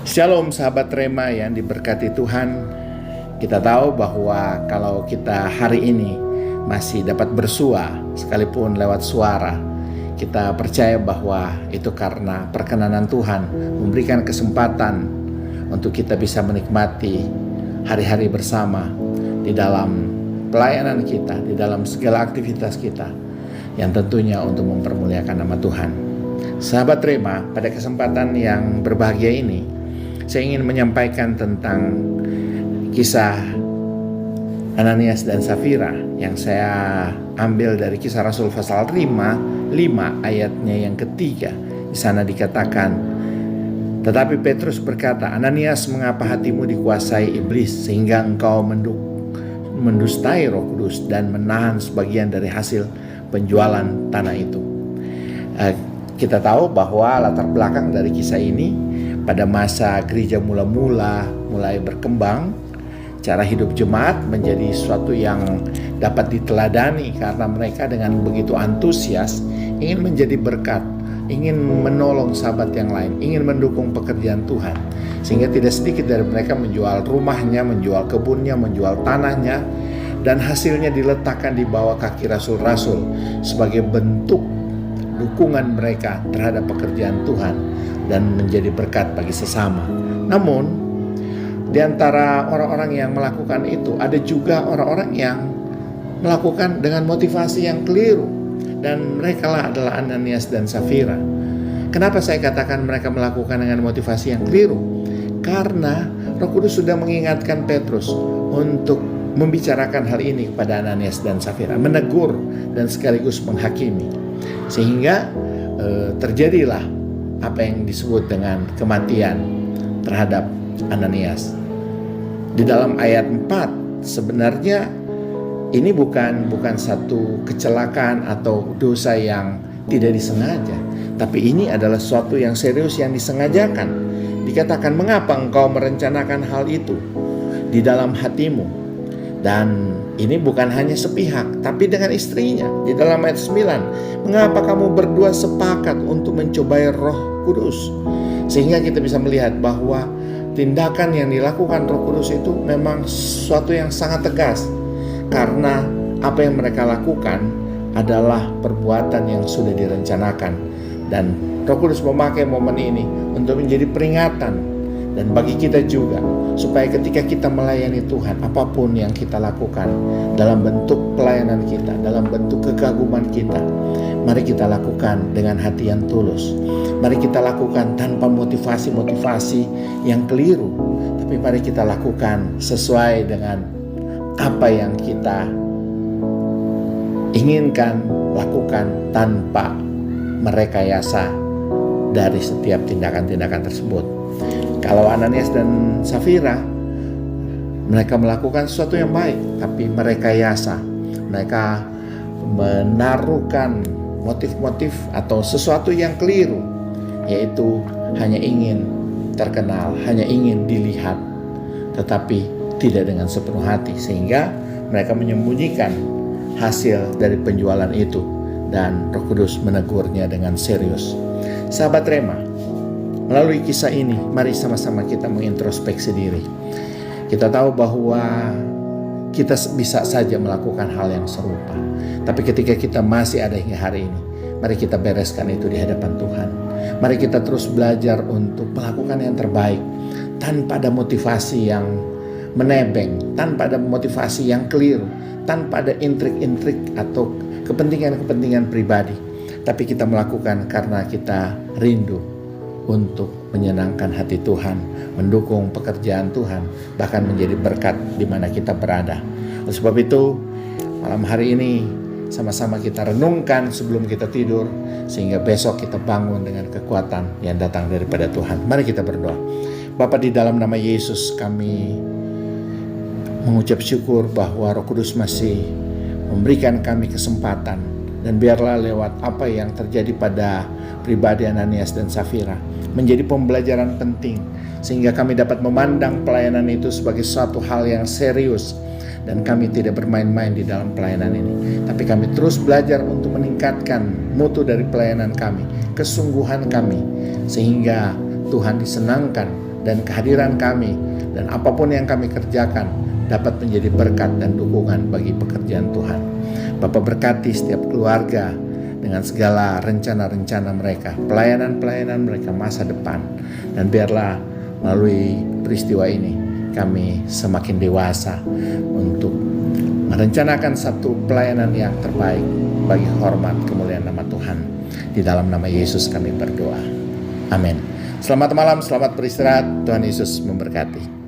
Shalom sahabat Rema yang diberkati Tuhan. Kita tahu bahwa kalau kita hari ini masih dapat bersua sekalipun lewat suara, kita percaya bahwa itu karena perkenanan Tuhan memberikan kesempatan untuk kita bisa menikmati hari-hari bersama di dalam pelayanan kita, di dalam segala aktivitas kita yang tentunya untuk mempermuliakan nama Tuhan. Sahabat Rema, pada kesempatan yang berbahagia ini saya ingin menyampaikan tentang kisah Ananias dan Safira yang saya ambil dari Kisah Rasul pasal 5 ayatnya yang ketiga. Di sana dikatakan, tetapi Petrus berkata, Ananias, mengapa hatimu dikuasai iblis sehingga engkau mendustai Roh Kudus dan menahan sebagian dari hasil penjualan tanah itu? Kita tahu bahwa latar belakang dari kisah ini, pada masa gereja mulai berkembang, cara hidup jemaat menjadi sesuatu yang dapat diteladani karena mereka dengan begitu antusias ingin menjadi berkat, ingin menolong sahabat yang lain, ingin mendukung pekerjaan Tuhan. Sehingga tidak sedikit dari mereka menjual rumahnya, menjual kebunnya, menjual tanahnya, dan hasilnya diletakkan di bawah kaki rasul-rasul sebagai bentuk dukungan mereka terhadap pekerjaan Tuhan dan menjadi berkat bagi sesama. Namun di antara orang-orang yang melakukan itu, ada juga orang-orang yang melakukan dengan motivasi yang keliru, dan mereka adalah Ananias dan Safira. Kenapa saya katakan mereka melakukan dengan motivasi yang keliru? Karena Roh Kudus sudah mengingatkan Petrus untuk membicarakan hal ini kepada Ananias dan Safira, menegur dan sekaligus menghakimi, sehingga terjadilah apa yang disebut dengan kematian terhadap Ananias. Di dalam ayat 4 sebenarnya ini bukan satu kecelakaan atau dosa yang tidak disengaja, tapi ini adalah sesuatu yang serius yang disengajakan. Dikatakan, mengapa engkau merencanakan hal itu di dalam hatimu? Dan ini bukan hanya sepihak, tapi dengan istrinya. Di dalam ayat 9, mengapa kamu berdua sepakat untuk mencobai Roh Kudus? Sehingga kita bisa melihat bahwa tindakan yang dilakukan Roh Kudus itu memang sesuatu yang sangat tegas, karena apa yang mereka lakukan adalah perbuatan yang sudah direncanakan. Dan Roh Kudus memakai momen ini untuk menjadi peringatan dan bagi kita juga, supaya ketika kita melayani Tuhan, apapun yang kita lakukan dalam bentuk pelayanan kita, dalam bentuk kekaguman kita, mari kita lakukan dengan hati yang tulus. Mari kita lakukan tanpa motivasi-motivasi yang keliru, tapi mari kita lakukan sesuai dengan apa yang kita inginkan lakukan tanpa merekayasa dari setiap tindakan-tindakan tersebut. Kalau Ananias dan Safira, mereka melakukan sesuatu yang baik, tapi merekayasa. Mereka menaruhkan motif-motif atau sesuatu yang keliru, yaitu hanya ingin terkenal, hanya ingin dilihat, tetapi tidak dengan sepenuh hati, sehingga mereka menyembunyikan hasil dari penjualan itu, dan Roh Kudus menegurnya dengan serius. Sahabat Rema, melalui kisah ini, mari sama-sama kita mengintrospeksi diri. Kita tahu bahwa kita bisa saja melakukan hal yang serupa, tapi ketika kita masih ada hingga hari ini, mari kita bereskan itu di hadapan Tuhan. Mari kita terus belajar untuk melakukan yang terbaik, tanpa ada motivasi yang menebeng, tanpa ada motivasi yang keliru, tanpa ada intrik-intrik atau kepentingan-kepentingan pribadi, tapi kita melakukan karena kita rindu untuk menyenangkan hati Tuhan, mendukung pekerjaan Tuhan, bahkan menjadi berkat di mana kita berada. Oleh sebab itu, malam hari ini sama-sama kita renungkan sebelum kita tidur, sehingga besok kita bangun dengan kekuatan yang datang daripada Tuhan. Mari kita berdoa. Bapa, di dalam nama Yesus kami mengucap syukur bahwa Roh Kudus masih memberikan kami kesempatan, dan biarlah lewat apa yang terjadi pada pribadi Ananias dan Safira menjadi pembelajaran penting, sehingga kami dapat memandang pelayanan itu sebagai suatu hal yang serius, dan kami tidak bermain-main di dalam pelayanan ini, tapi kami terus belajar untuk meningkatkan mutu dari pelayanan kami, kesungguhan kami, sehingga Tuhan disenangkan dan kehadiran kami dan apapun yang kami kerjakan dapat menjadi berkat dan dukungan bagi pekerjaan Tuhan. Bapa, berkati setiap keluarga dengan segala rencana-rencana mereka, pelayanan-pelayanan mereka masa depan. Dan biarlah melalui peristiwa ini kami semakin dewasa untuk merencanakan satu pelayanan yang terbaik bagi hormat kemuliaan nama Tuhan. Di dalam nama Yesus kami berdoa. Amin. Selamat malam, selamat beristirahat. Tuhan Yesus memberkati.